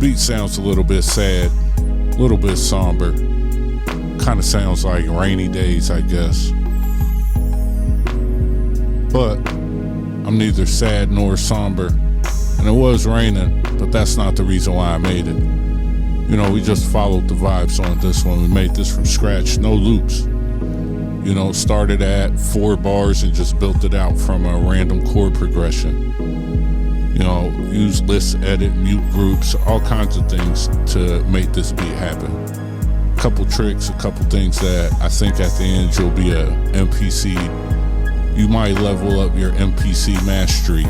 beat sounds a little bit sad, a little bit somber. Kind of sounds like rainy days, I guess. But I'm neither sad nor somber. And it was raining, but that's not the reason why I made it. You know, we just followed the vibes on this one. We made this from scratch, no loops. You know, started at 4 bars and just built it out from a random chord progression. You know, use lists, edit, mute groups, all kinds of things to make this beat happen. A couple tricks, a couple things that I think at the end you'll be a MPC. You might level up your MPC mastery.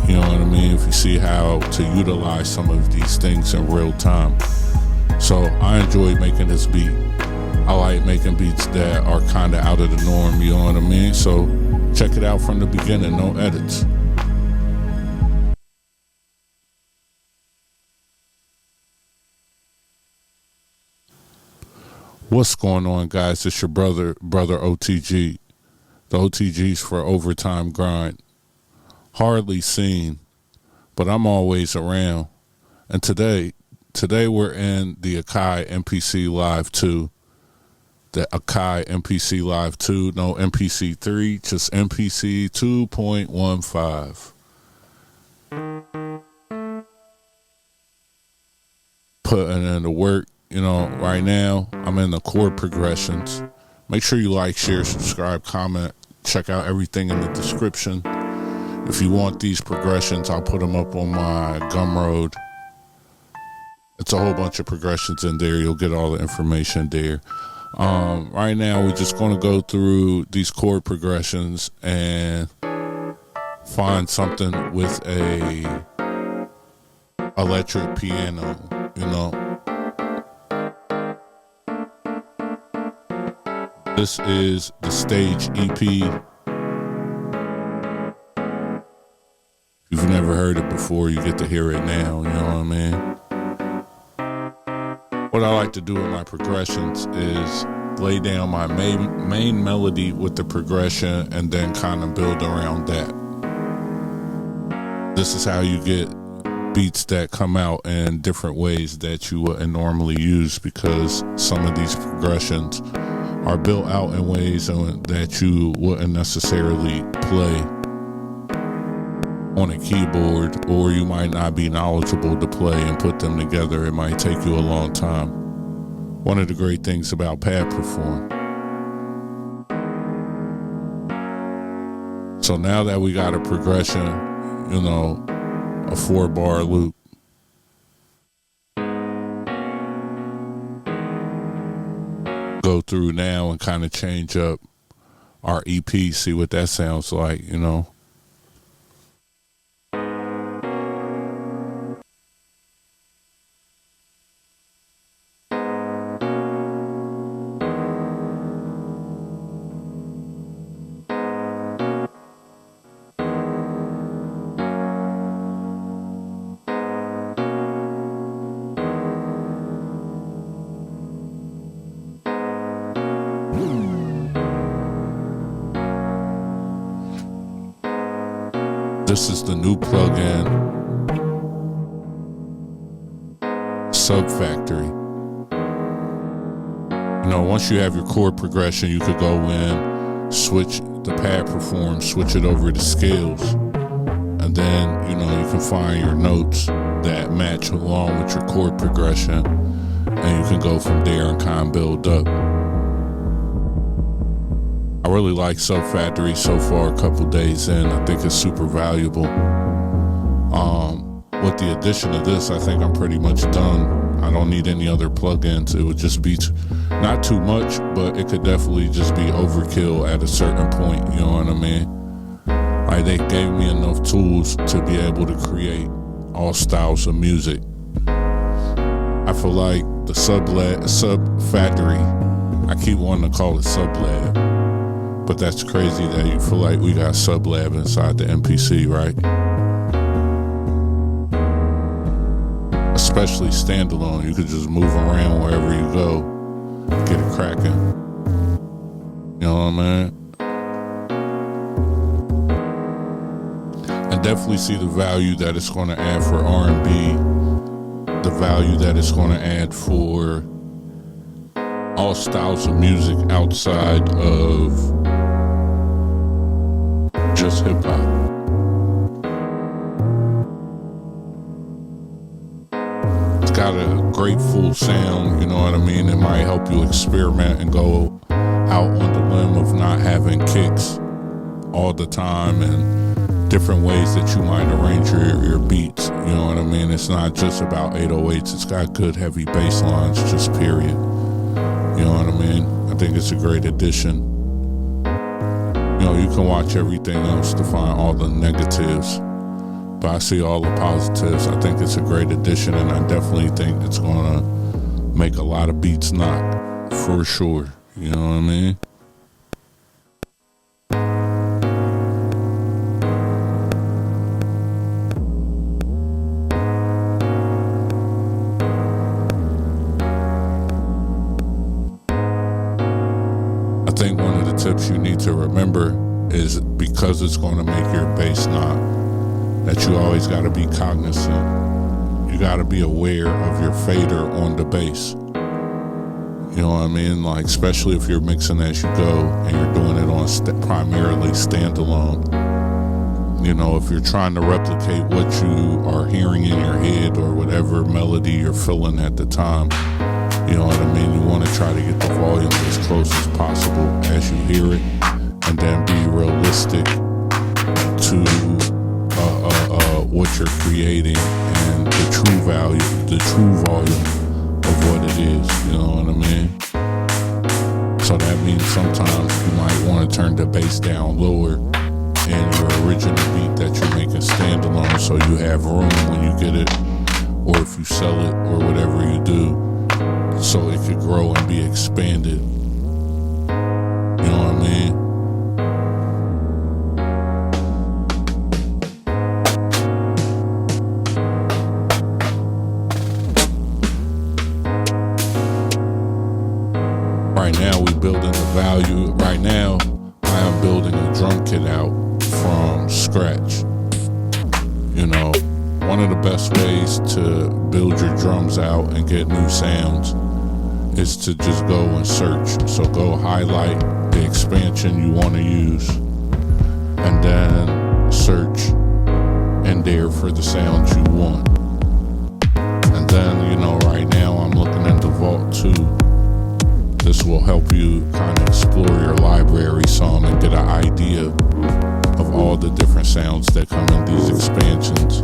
You know what I mean? If you see how to utilize some of these things in real time. So I enjoy making this beat. I like making beats that are kind of out of the norm, you know what I mean? So check it out from the beginning, no edits. What's going on, guys? It's your brother O.T.G. The O.T.G's for Overtime Grind. Hardly seen, but I'm always around. And today we're in the Akai MPC Live 2. The Akai MPC Live 2, no MPC 3, just MPC 2.15. Putting in the work, you know, right now I'm in the chord progressions. Make sure you like, share, subscribe, comment. Check out everything in the description. If you want these progressions, I'll put them up on my Gumroad. It's a whole bunch of progressions in there. You'll get all the information there. Right now, we're just going to go through these chord progressions and find something with a electric piano, you know. This is the Stage EP. If you've never heard it before, you get to hear it now, you know what I mean? What I like to do with my progressions is lay down my main melody with the progression and then kind of build around that. This is how you get beats that come out in different ways that you wouldn't normally use, because some of these progressions are built out in ways that you wouldn't necessarily play on a keyboard, or you might not be knowledgeable to play and put them together. It might take you a long time. One of the great things about Pad Perform. So now that we got a progression, you know, a 4-bar loop, go through now and kind of change up our EP, see what that sounds like, you know. This is the new plugin, Sub Factory. You know, once you have your chord progression, you could go in, switch the Pad Perform, switch it over to scales, and then, you know, you can find your notes that match along with your chord progression, and you can go from there and kind of build up. I really like Sub Factory so far, a couple days in. I think it's super valuable. With the addition of this, I think I'm pretty much done. I don't need any other plugins. It would just be not too much, but it could definitely just be overkill at a certain point, you know what I mean? Like, they gave me enough tools to be able to create all styles of music. I feel like the Sub Factory, I keep wanting to call it Sub Lab, but that's crazy that you feel like we got Sub Lab inside the MPC, right? Especially standalone, you could just move around wherever you go, get it cracking. You know what I mean? And definitely see the value that it's going to add for R&B the value that it's going to add for all styles of music outside of just hip-hop. It's got a great full sound, you know what I mean? It might help you experiment and go out on the limb of not having kicks all the time and different ways that you might arrange your beats, you know what I mean? It's not just about 808s, it's got good heavy bass lines, just period. You know what I mean? I think it's a great addition. You know, you can watch everything else to find all the negatives, but I see all the positives. I think it's a great addition, and I definitely think it's gonna make a lot of beats knock, for sure. You know what I mean? I think one of the tips you need to remember is, because it's going to make your bass knock, that you always got to be cognizant. You got to be aware of your fader on the bass. You know what I mean? Like, especially if you're mixing as you go and you're doing it on primarily standalone. You know, if you're trying to replicate what you are hearing in your head or whatever melody you're feeling at the time, you know what I mean? You want to try to get the volume as close as possible as you hear it, and then be realistic to what you're creating and the true value, the true volume of what it is, you know what I mean? So that means sometimes you might want to turn the bass down lower in your original beat that you're making standalone, so you have room when you get it, or if you sell it, or whatever you do, so it could grow and be expanded. You know what I mean? Right now we building the value. Right now I am building a drum kit out from scratch. You know, one of the best ways to build your drums out and get new sounds is to just go and search. So go highlight the expansion you want to use, and then search in there for the sounds you want. And then, you know, right now I'm looking at the Vault 2. This will help you kind of explore your library some and get an idea of all the different sounds that come in these expansions.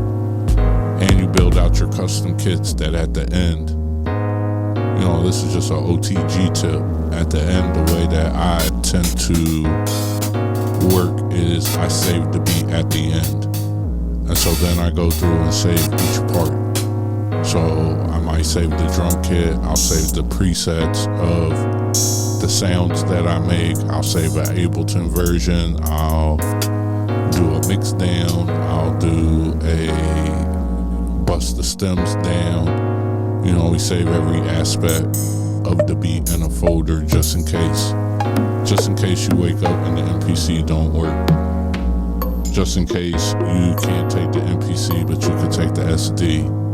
And you build out your custom kits that at the end, you know, this is just an O.T.G tip. At the end, the way that I tend to work is I save the beat at the end. And so then I go through and save each part. So I might save the drum kit, I'll save the presets of the sounds that I make, I'll save an Ableton version, I'll do a mix down, I'll do a bust the stems down. You know, we save every aspect of the beat in a folder just in case. Just in case you wake up and the MPC don't work. Just in case you can't take the MPC but you can take the SD.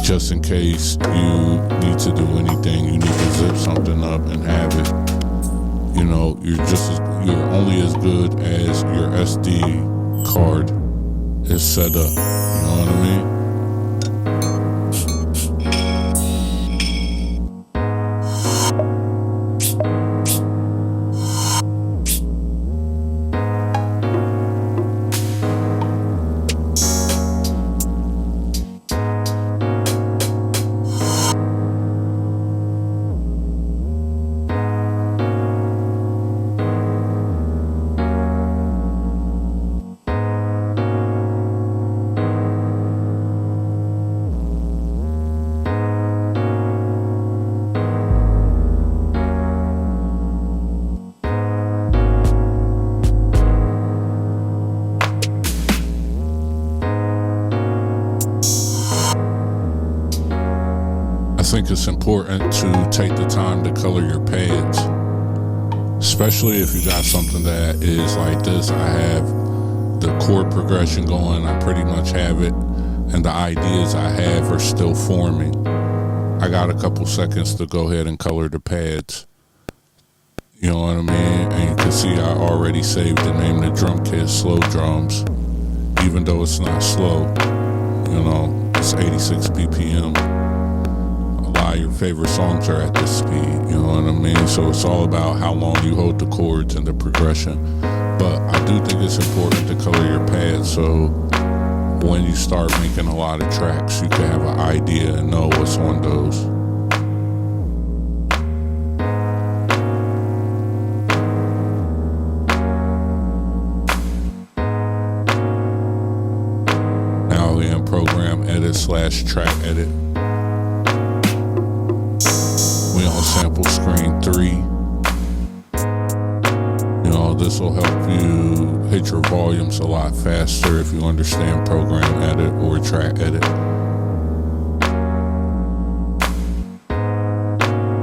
Just in case you need to do anything, you need to zip something up and have it. You know, you're only as good as your SD card is set up. You know what I mean? I think it's important to take the time to color your pads, especially if you got something that is like this. I have the chord progression going, I pretty much have it and the ideas I have are still forming. I got a couple seconds to go ahead and color the pads. You know what I mean? And you can see I already saved the name of the drum kit Slow Drums, even though it's not slow. You know, it's 86 BPM. A lot of your favorite songs are at this speed, you know what I mean? So it's all about how long you hold the chords and the progression. But I do think it's important to color your pads so when you start making a lot of tracks, you can have an idea and know what's on those. Program edit / track edit. We on sample screen 3. You know, this will help you hit your volumes a lot faster if you understand program edit or track edit.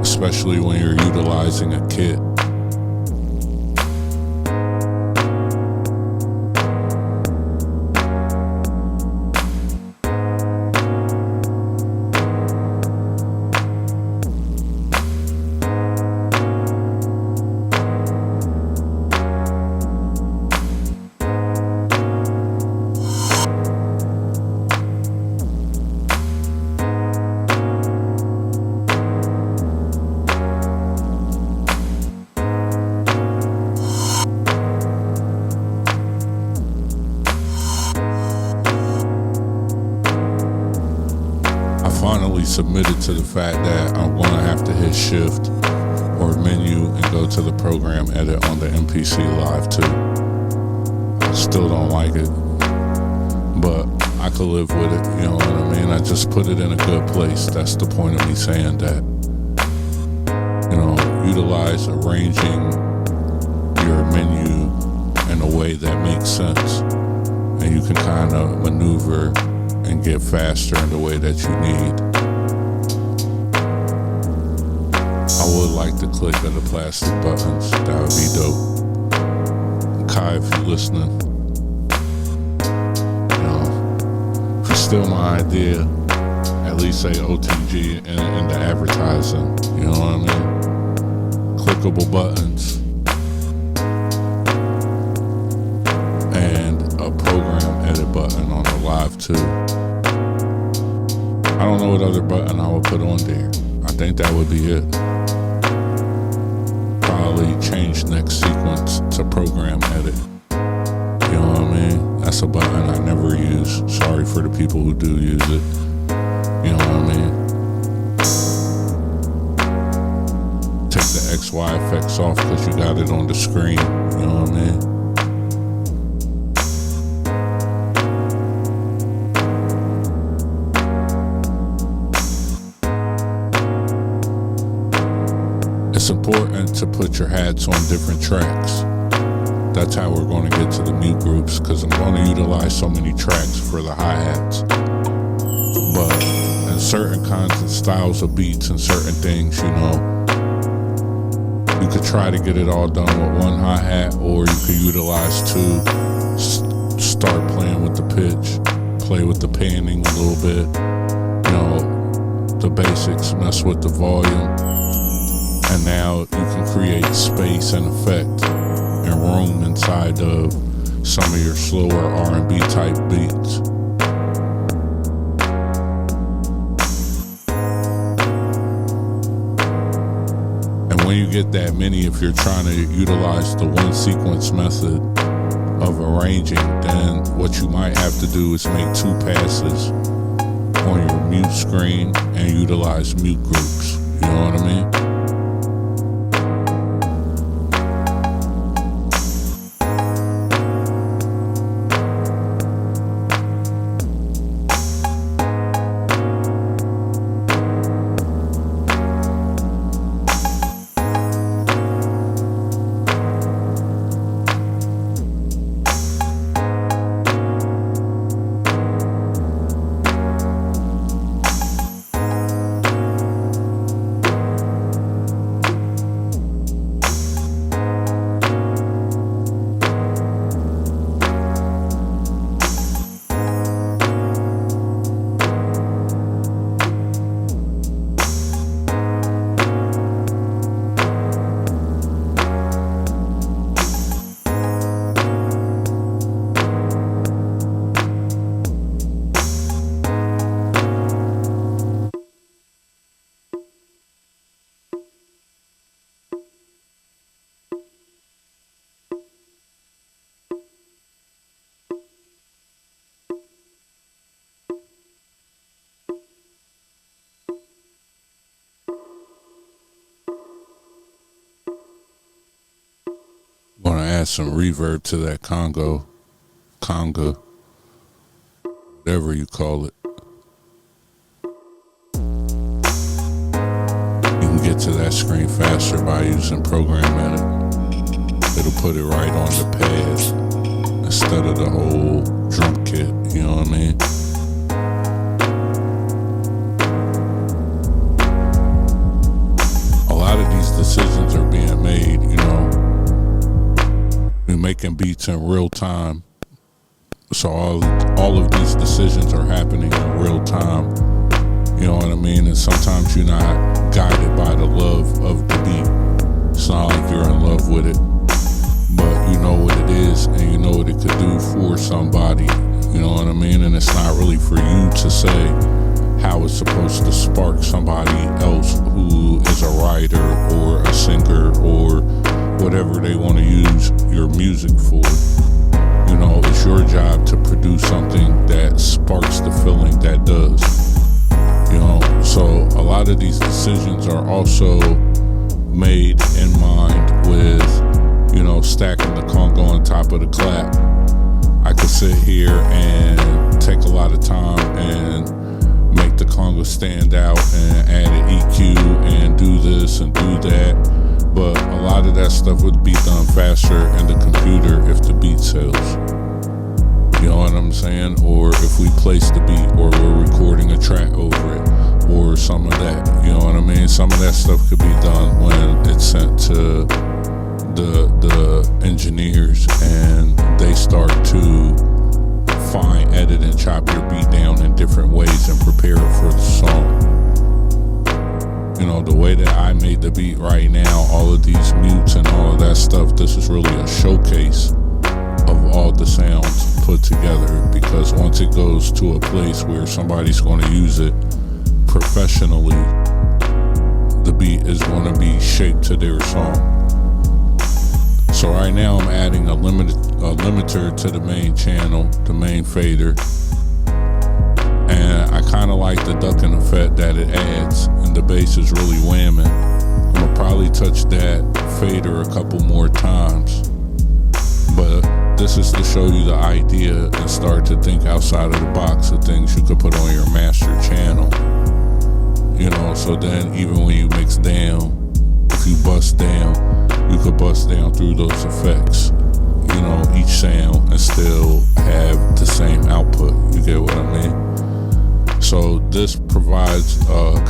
Especially when you're utilizing a kit. Finally submitted to the fact that I'm going to have to hit shift or menu and go to the program edit on the MPC Live 2. I still don't like it, but I could live with it, you know what I mean? I just put it in a good place. That's the point of me saying that. You know, utilize arranging your menu in a way that makes sense, and you can kind of maneuver and get faster in the way that you need. I would like to click on the plastic buttons. That would be dope. Kai, if you're listening, you know, if you steal my idea, at least say O.T.G in the advertising. You know what I mean? Clickable buttons and a program edit button on the Live 2. I don't know what other button I would put on there. I think that would be it. Probably change next sequence to program edit. You know what I mean? That's a button I never use. Sorry for the people who do use it. You know what I mean? Take the XY effects off because you got it on the screen. You know what I mean? It's important to put your hats on different tracks. That's how we're going to get to the mute groups, because I'm going to utilize so many tracks for the hi-hats. But in certain kinds of styles of beats and certain things, you know, you could try to get it all done with one hi-hat, or you could utilize two. Start playing with the pitch, play with the panning a little bit, you know, the basics, mess with the volume. And now you can create space and effect and room inside of some of your slower R&B type beats. And when you get that many, if you're trying to utilize the one sequence method of arranging, then what you might have to do is make 2 passes on your mute screen and utilize mute groups. You know what I mean? add some reverb to that conga, whatever you call it. You can get to that screen faster by using Program Edit. It'll put it right on the pad instead of the whole drum kit, you know what I mean? A lot of these decisions are being made, you know. We're making beats in real time. So all of these decisions are happening in real time. You know what I mean? And sometimes you're not guided by the love of the beat. It's not like you're in love with it, but you know what it is and you know what it could do for somebody. You know what I mean? And it's not really for you to say how it's supposed to spark somebody else who is a writer or a singer or whatever they want to use your music for. You know, it's your job to produce something that sparks the feeling that does. You know, so a lot of these decisions are also made in mind with, you know, stacking the conga on top of the clap. I could sit here and take a lot of time and make the conga stand out and add an EQ and do this and do that. But a lot of that stuff would be done faster in the computer if the beat sells. You know what I'm saying? Or if we place the beat, or we're recording a track over it, or some of that. You know what I mean? Some of that stuff could be done when it's sent to the engineers and they start to fine edit and chop your beat down in different ways and prepare it for the song. You know, the way that I made the beat right now, all of these mutes and all of that stuff, this is really a showcase of all the sounds put together, because once it goes to a place where somebody's going to use it professionally, the beat is going to be shaped to their song. So right now I'm adding a limiter to the main channel, the main fader. And I kind of like the ducking effect that it adds, and the bass is really whamming. I'm gonna probably touch that fader a couple more times, but this is to show you the idea and start to think outside of the box of things you could put on your master channel. You know, so then even when you mix down, if you bust down, you could bust down through those effects, you know, each sound, and still have the same output. You get what I mean? So this provides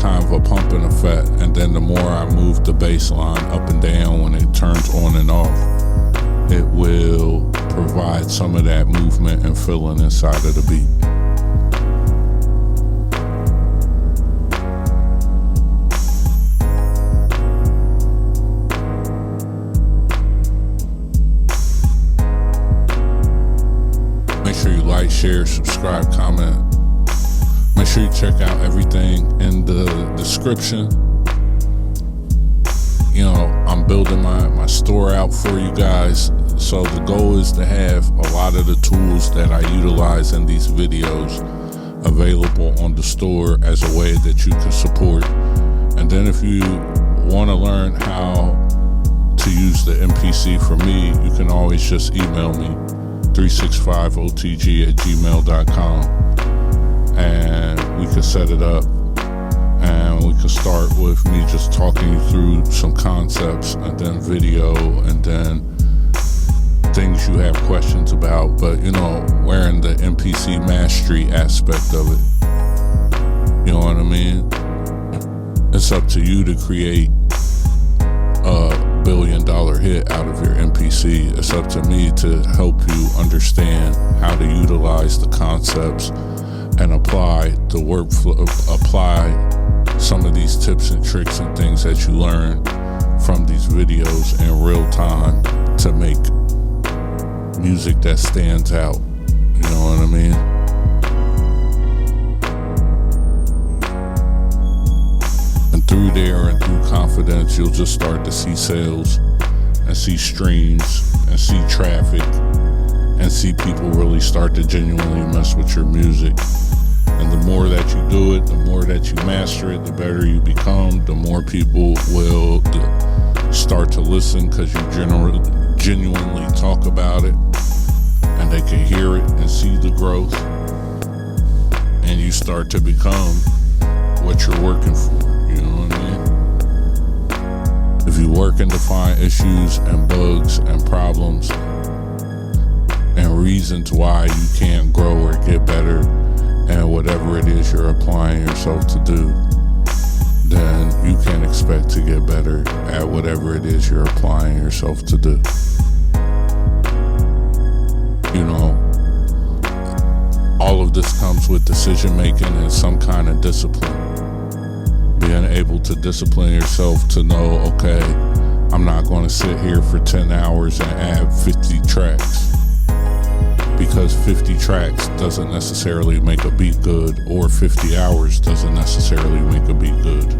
kind of a pumping effect, and then the more I move the bass line up and down when it turns on and off, it will provide some of that movement and feeling inside of the beat. Make sure you like, share, subscribe, comment. Make sure you check out everything in the description. You know, I'm building my store out for you guys. So the goal is to have a lot of the tools that I utilize in these videos available on the store as a way that you can support. And then if you want to learn how to use the MPC for me, you can always just email me 365otg@gmail.com, and we can set it up, and we can start with me just talking you through some concepts, and then video, and then things you have questions about. But you know, we're in the MPC mastery aspect of it. You know what I mean? It's up to you to create a $1 billion hit out of your MPC. It's up to me to help you understand how to utilize the concepts and apply the workflow, apply some of these tips and tricks and things that you learn from these videos in real time to make music that stands out. You know what I mean? And through there and through confidence, you'll just start to see sales and see streams and see traffic and see people really start to genuinely mess with your music. And the more that you do it, the more that you master it, the better you become, the more people will start to listen, because you genuinely talk about it, and they can hear it and see the growth, and you start to become what you're working for. You know what I mean? If you working to find issues and bugs and problems and reasons why you can't grow or get better and whatever it is you're applying yourself to do, then you can't expect to get better at whatever it is you're applying yourself to do. You know, all of this comes with decision making and some kind of discipline. Being able to discipline yourself to know, okay, I'm not going to sit here for 10 hours and add 50 tracks. Because 50 tracks doesn't necessarily make a beat good, or 50 hours doesn't necessarily make a beat good.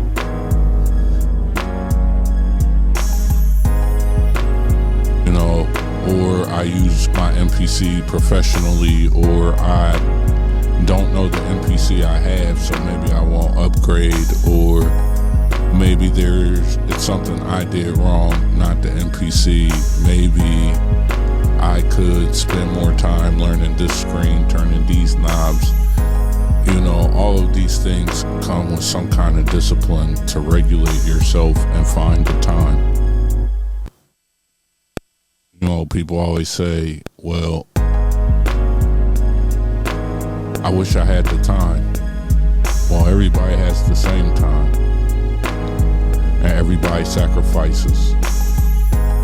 You know, or I use my MPC professionally, or I don't know the MPC I have, so maybe I won't upgrade, or maybe it's something I did wrong, not the MPC. Maybe I could spend more time learning this screen, turning these knobs. You know, all of these things come with some kind of discipline to regulate yourself and find the time. You know, people always say, well, I wish I had the time. Well, everybody has the same time. And everybody sacrifices.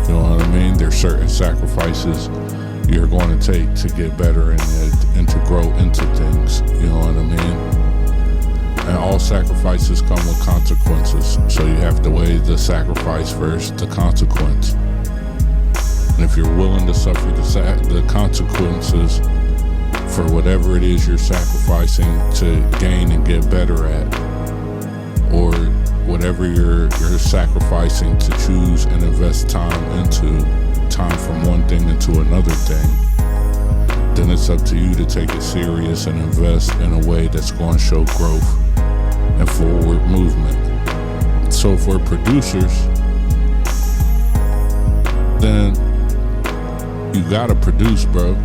You know what I mean? There's certain sacrifices you're going to take to get better and to grow into things. You know what I mean? And all sacrifices come with consequences. So you have to weigh the sacrifice versus the consequence. And if you're willing to suffer the consequences for whatever it is you're sacrificing to gain and get better at, or whatever you're sacrificing to choose and invest time from one thing into another thing, then it's up to you to take it serious and invest in a way that's going to show growth and forward movement. So for producers, then you gotta produce, bro.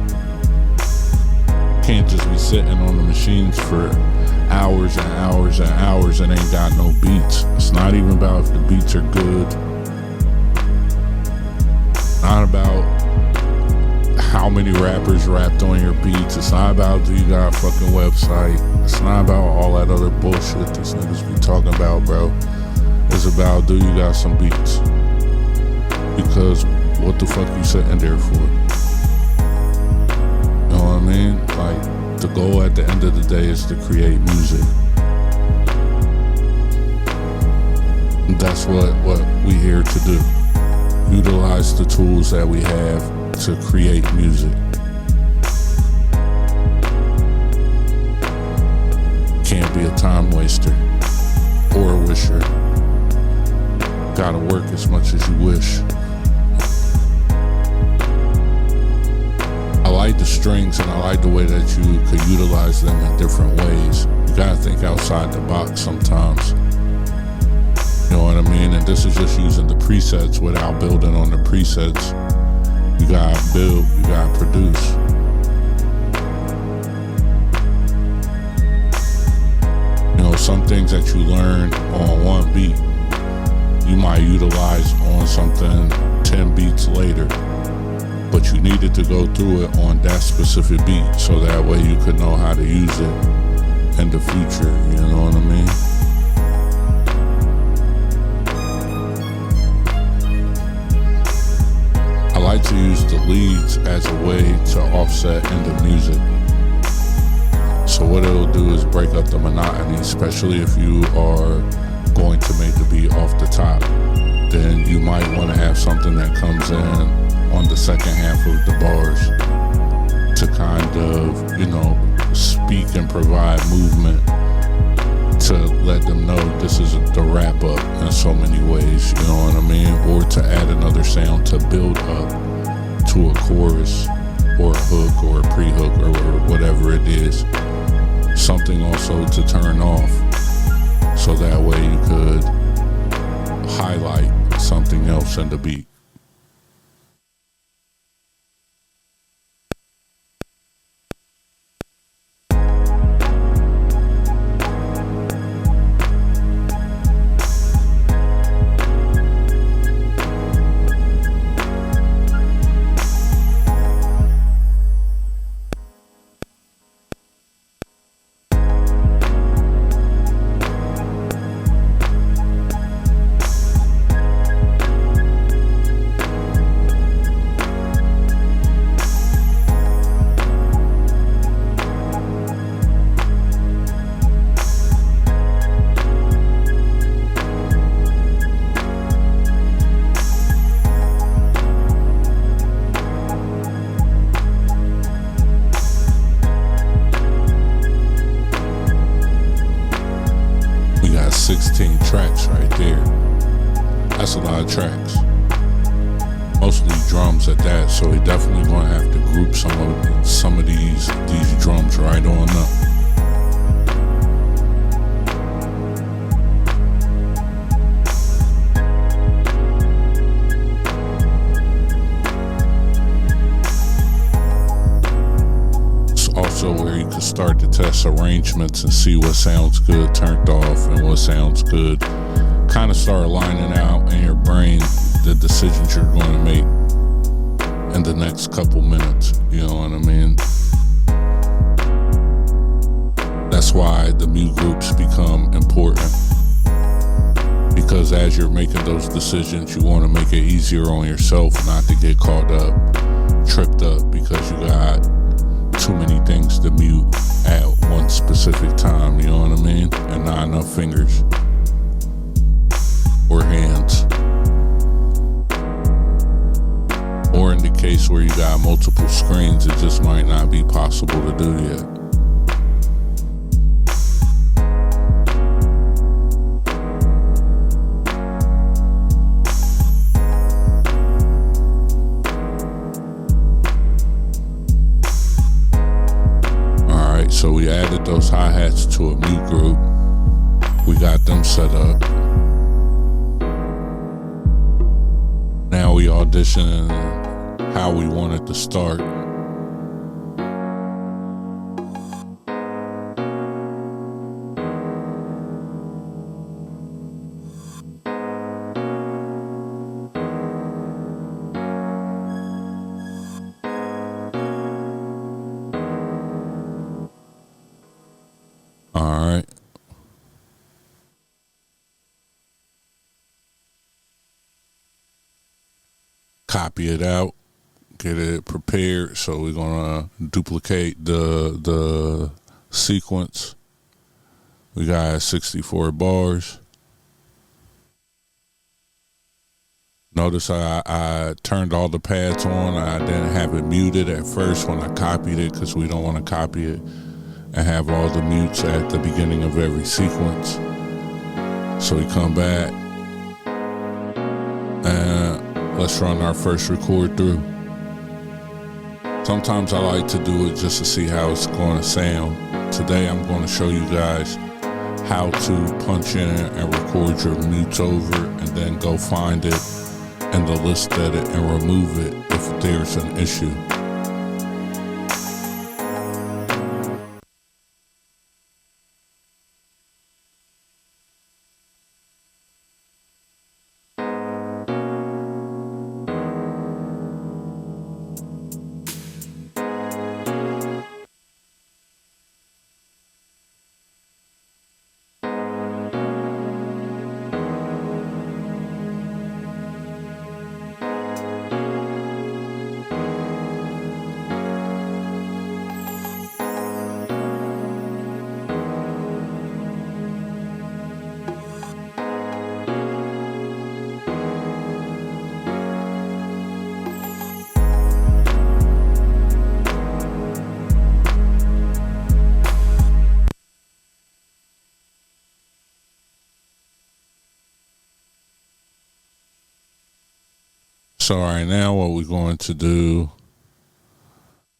Can't just be sitting on the machines for hours and hours and hours and ain't got no beats. It's not even about if the beats are good. Not about how many rappers rapped on your beats. It's not about do you got a fucking website. It's not about all that other bullshit these niggas be talking about, bro. It's about do you got some beats. Because what the fuck you sitting there for? You know what I mean? Like, the goal at the end of the day is to create music. That's what we here to do. Utilize the tools that we have to create music. Can't be a time waster or a wisher. Gotta work as much as you wish. I like the strings and I like the way that you could utilize them in different ways. You gotta think outside the box sometimes. You know what I mean? And this is just using the presets without building on the presets. You gotta build, you gotta produce. You know, some things that you learn on one beat, you might utilize on something 10 beats later. But you needed to go through it on that specific beat so that way you could know how to use it in the future. You know what I mean? I like to use the leads as a way to offset in the music. So what it'll do is break up the monotony, especially if you are going to make the beat off the top. Then you might want to have something that comes in on the second half of the bars to kind of, you know, speak and provide movement to let them know this is the wrap up in so many ways, you know what I mean? Or to add another sound to build up to a chorus or a hook or a pre-hook or whatever it is. Something also to turn off so that way you could highlight something else in the beat. 16 tracks right there. That's a lot of tracks. Mostly drums at that, so we definitely gonna have to group some of these drums right on up. It's also where you can start to test arrangements and see what sounds good turned off and what sounds good. Kind of start lining out in your brain the decisions you're going to make in the next couple minutes. You know what I mean? That's why the mute groups become important, because as you're making those decisions, you want to make it easier on yourself not to get caught up, tripped up, because you got too many things to mute at one specific time. You know what I mean? And not enough fingers or hands. Or in the case where you got multiple screens, it just might not be possible to do yet. Alright, so we added those hi-hats to a mute group. We got them set up. Now we auditioning how we want it to start. All right. Copy it out, get it prepared. So we're gonna duplicate the sequence. We got 64 bars. Notice I turned all the pads on. I didn't have it muted at first when I copied it, because we don't want to copy it and have all the mutes at the beginning of every sequence. So we come back and let's run our first record through. Sometimes I like to do it just to see how it's going to sound. Today I'm going to show you guys how to punch in and record your mutes over, and then go find it in the list edit and remove it if there's an issue. So right now what we're going to do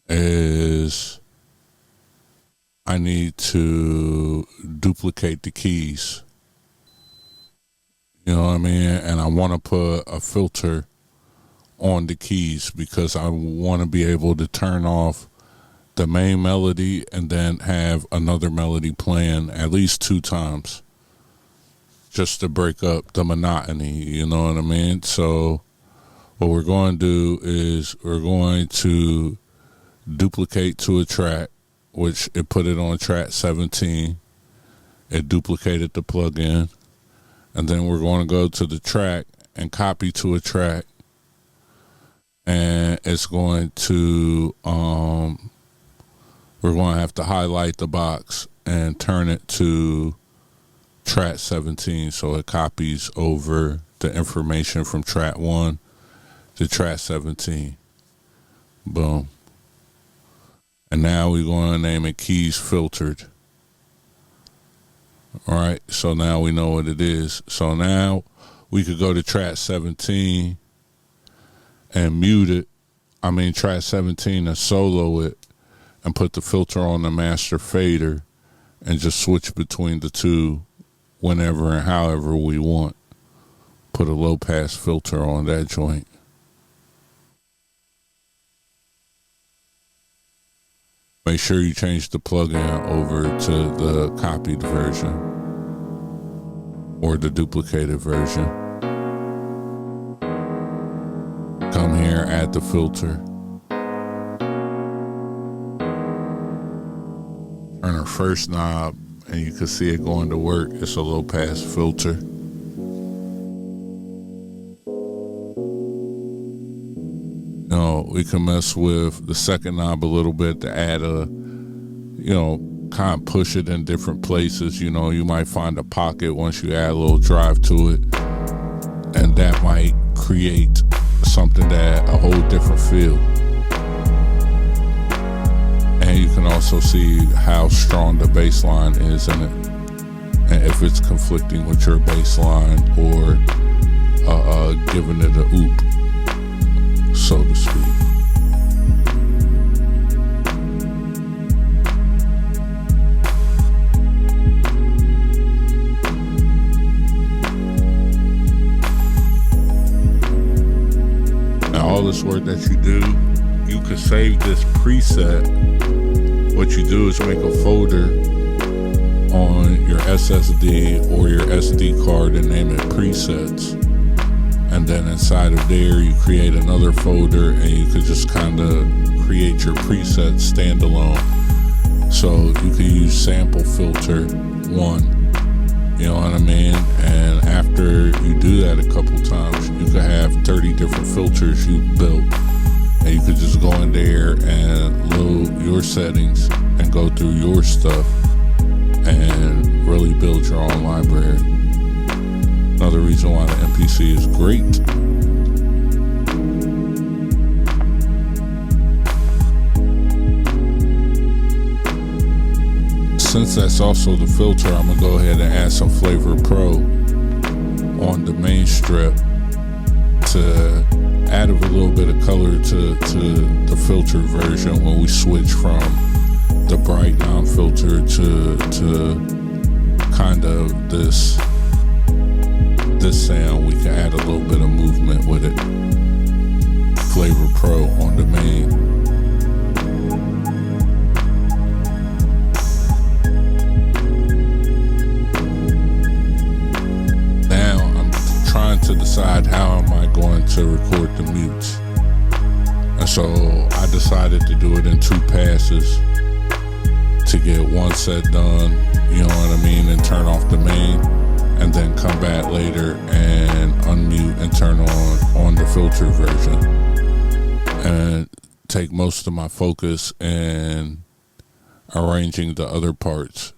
is I need to duplicate the keys. You know what I mean? And I want to put a filter on the keys, because I want to be able to turn off the main melody and then have another melody playing at least 2 times, just to break up the monotony. You know what I mean? So what we're going to do is we're going to duplicate to a track, which it put it on track 17. It duplicated the plugin. And then we're going to go to the track and copy to a track. And it's going to, we're going to have to highlight the box and turn it to track 17. So it copies over the information from track 1 to track 17. Boom. And now we're going to name it Keys Filtered. All right, so now we know what it is. So now we could go to track 17 and mute it. I mean, track 17 and solo it and put the filter on the master fader and just switch between the two whenever and however we want. Put a low pass filter on that joint. Make sure you change the plugin over to the copied version or the duplicated version. Come here, add the filter. Turn our first knob and you can see it going to work. It's a low pass filter. We can mess with the second knob a little bit to add kind of push it in different places. You might find a pocket once you add a little drive to it, and that might create something that a whole different feel. And you can also see how strong the bass line is in it, and if it's conflicting with your bass line or giving it a oop, so to speak. Now all this work that you do, you could save this preset. What you do is make a folder on your SSD or your SD card and name it presets. And then inside of there, you create another folder and you could just kind of create your presets standalone. So you could use sample filter 1, you know what I mean? And after you do that a couple times, you could have 30 different filters you built. And you could just go in there and load your settings and go through your stuff and really build your own library. Another reason why the MPC is great. Since that's also the filter, I'm gonna go ahead and add some Flavor Pro on the main strip to add a little bit of color to the filter version when we switch from the bright non-filter to kind of this sound. We can add a little bit of movement with it. Flavor Pro on the main. Now I'm trying to decide how am I going to record the mutes. And so I decided to do it in 2 passes to get one set done, you know what I mean, and turn off the main. And then come back later and unmute and turn on the filter version, and take most of my focus in arranging the other parts.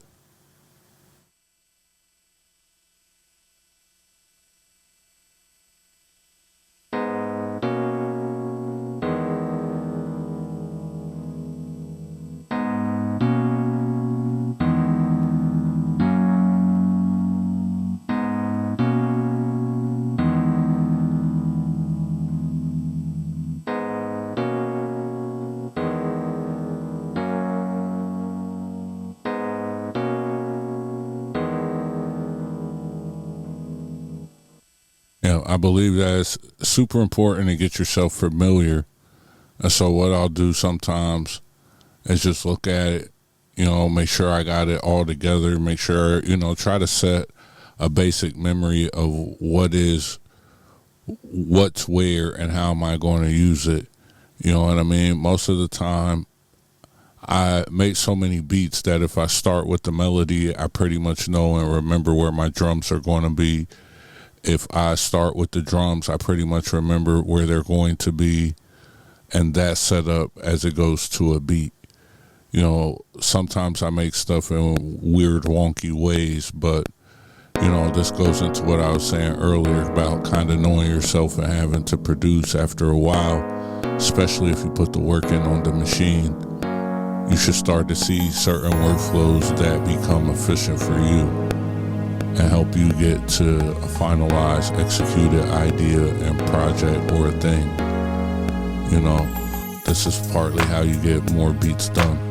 I believe that it's super important to get yourself familiar. And so what I'll do sometimes is just look at it, make sure I got it all together, make sure, try to set a basic memory of what's where and how am I going to use it. You know what I mean? Most of the time I make so many beats that if I start with the melody, I pretty much know and remember where my drums are going to be. If I start with the drums, I pretty much remember where they're going to be, and that's set up as it goes to a beat. Sometimes I make stuff in weird, wonky ways, but, this goes into what I was saying earlier about kind of knowing yourself and having to produce after a while, especially if you put the work in on the machine. You should start to see certain workflows that become efficient for you. and help you get to a finalized, executed idea and project or a thing. You know, this is partly how you get more beats done.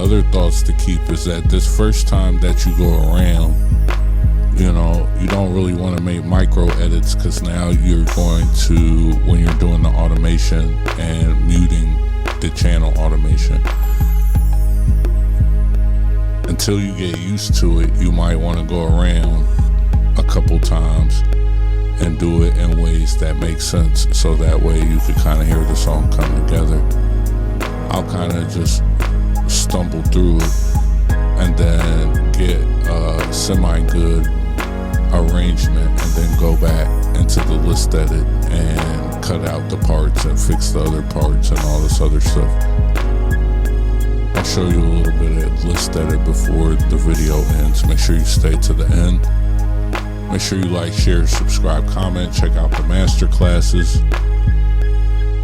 Other thoughts to keep is that this first time that you go around, you know, you don't really want to make micro edits, because now you're going to, when you're doing the automation and muting the channel automation, until you get used to it, you might want to go around a couple times and do it in ways that make sense, so that way you can kind of hear the song come together. I'll kind of just stumble through it and then get a semi-good arrangement, and then go back into the list edit and cut out the parts and fix the other parts and all this other stuff. I'll show you a little bit of list edit before the video ends. Make sure you stay to the end. Make sure you like, share, subscribe, comment. Check out the master classes.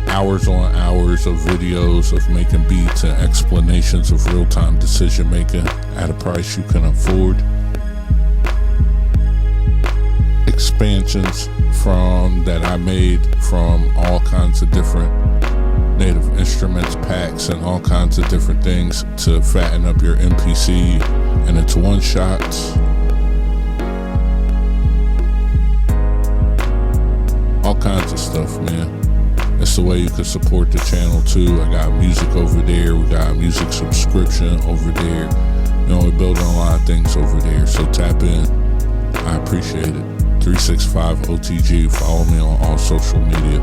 Hours on hours of videos of making beats and explanations of real-time decision making at a price you can afford. Expansions from that I made from all kinds of different native instruments, packs, and all kinds of different things to fatten up your MPC and its one-shots. All kinds of stuff, man. It's the way you can support the channel too. I got music over there. We got music subscription over there. You know, we're building a lot of things over there. So tap in. I appreciate it. 365 O.T.G. Follow me on all social media.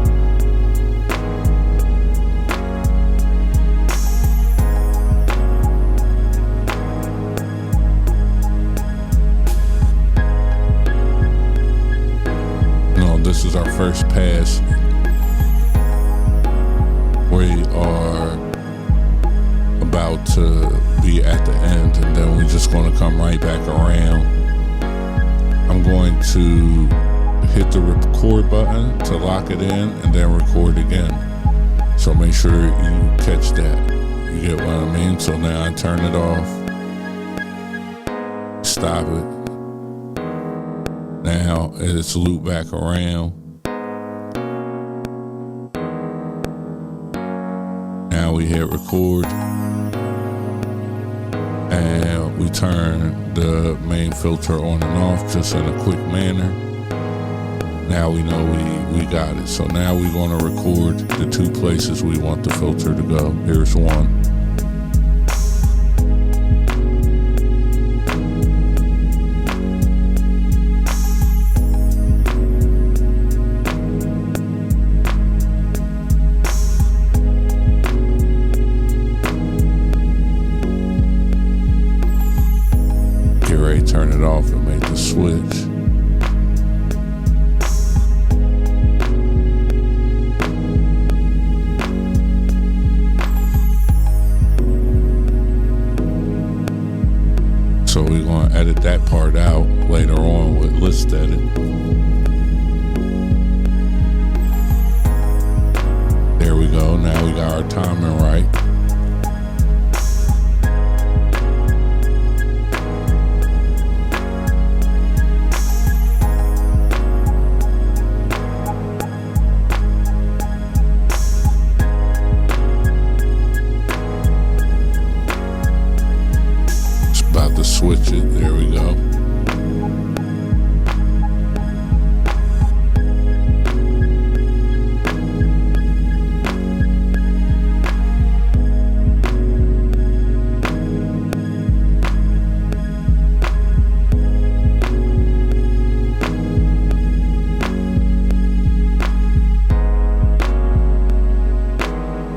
You know, this is our first pass. We are about to be at the end, and then we're just going to come right back around. I'm going to hit the record button to lock it in and then record again. So make sure you catch that. You get what I mean? So now I turn it off. Stop it. Now it's loop back around. Now we hit record, and we turn the main filter on and off just in a quick manner. Now we know we got it. So now we're going to record the two places we want the filter to go. Here's one. Turn it off and make the switch. So we're going to edit that part out later on with list edit. There we go. Now we got our timing right. Switch it. There we go.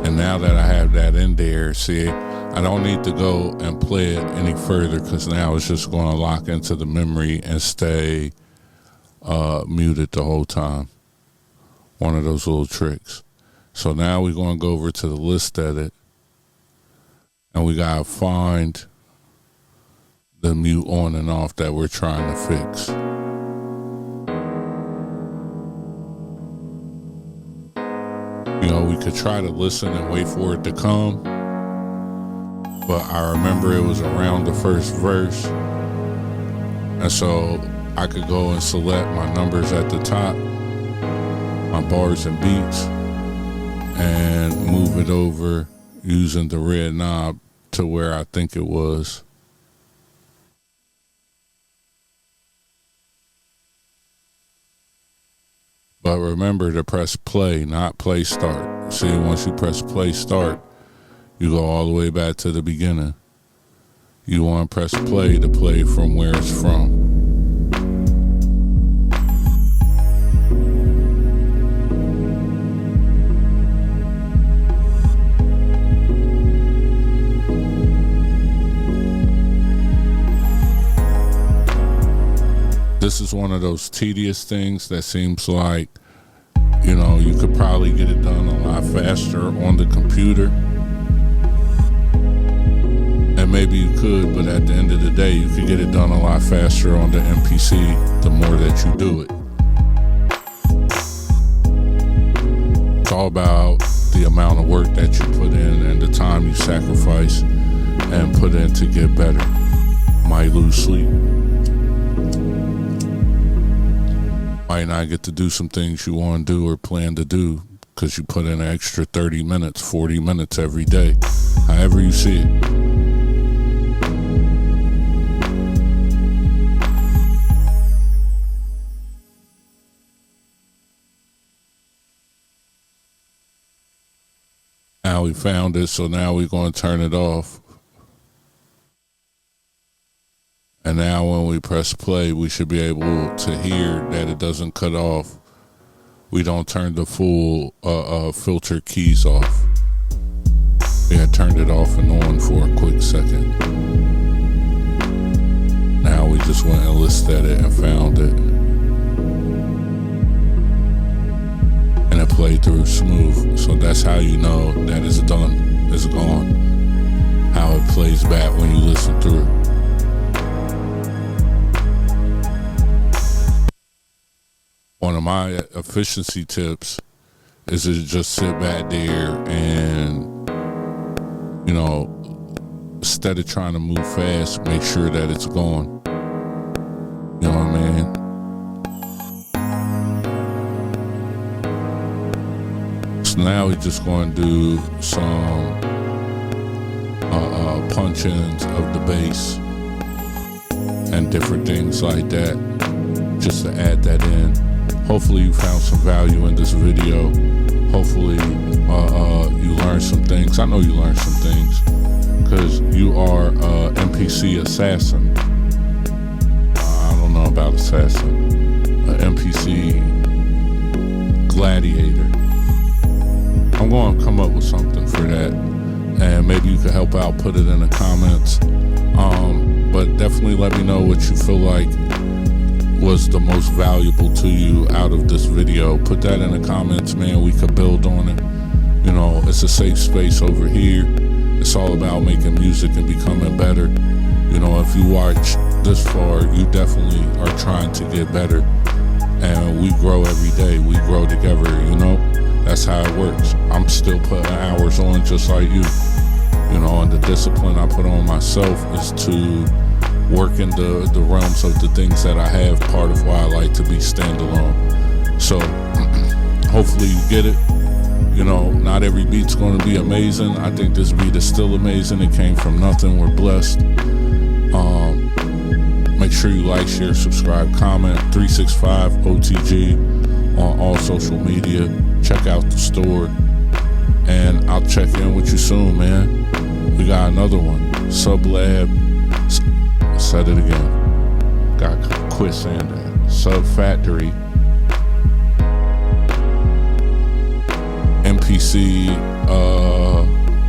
And now that I have that in there, see, I don't need to go and play it any further, because now it's just going to lock into the memory and stay muted the whole time. One of those little tricks. So now we're going to go over to the list edit, and we got to find the mute on and off that we're trying to fix. You know, we could try to listen and wait for it to come, but I remember it was around the first verse, and so I could go and select my numbers at the top, my bars and beats, and move it over using the red knob to where I think it was. But remember to press play, not play start. See, once you press play start, you go all the way back to the beginning. You want to press play to play from where it's from. This is one of those tedious things that seems like, you know, you could probably get it done a lot faster on the computer. And maybe you could, but at the end of the day, you could get it done a lot faster on the MPC the more that you do it. It's all about the amount of work that you put in and the time you sacrifice and put in to get better. Might lose sleep. Might not get to do some things you want to do or plan to do because you put in an extra 30 minutes, 40 minutes every day, however you see it. Now we found it, so now we're going to turn it off. And now when we press play, we should be able to hear that it doesn't cut off. We don't turn the full filter keys off. We had turned it off and on for a quick second. Now we just went and listed it and found it. And it played through smooth. So that's how you know that it's done, it's gone. How it plays back when you listen through. One of my efficiency tips is to just sit back there and, you know, instead of trying to move fast, make sure that it's gone. You know what I mean? So now we're just going to do some punch-ins of the bass and different things like that, just to add that in. Hopefully you found some value in this video. Hopefully you learned some things. I know you learned some things because you are an MPC assassin. I don't know about assassin. An MPC gladiator. I'm going to come up with something for that, and maybe you could help out, put it in the comments. But definitely let me know what you feel like was the most valuable to you out of this video. Put that in the comments, man. We could build on it. You know, it's a safe space over here. It's all about making music and becoming better. You know, if you watch this far, you definitely are trying to get better. And we grow every day. We grow together, you know. That's how it works. I'm still putting hours on just like you. You know, and the discipline I put on myself is to work in the realms of the things that I have, part of why I like to be standalone. So hopefully you get it. You know, not every beat's going to be amazing. I think this beat is still amazing. It came from nothing. We're blessed. Make sure you like, share, subscribe, comment. 365 O.T.G on all social media. Check out the store. And I'll check in with you soon, man. We got another one. Sublab. Said it again. Got quit saying that. Sub Factory. MPC.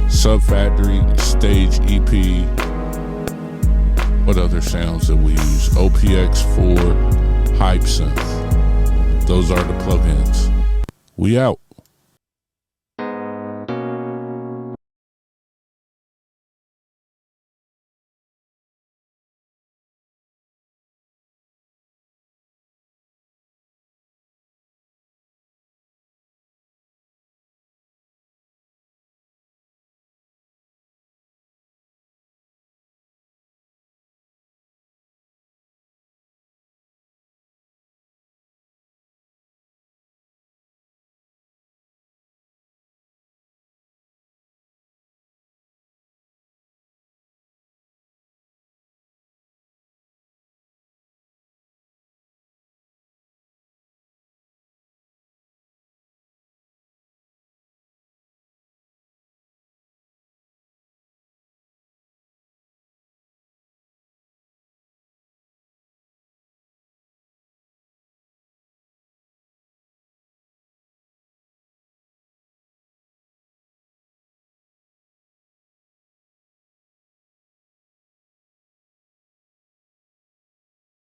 Sub Factory. Stage EP. What other sounds that we use? OPX4. Hype Synth. Those are the plugins. We out.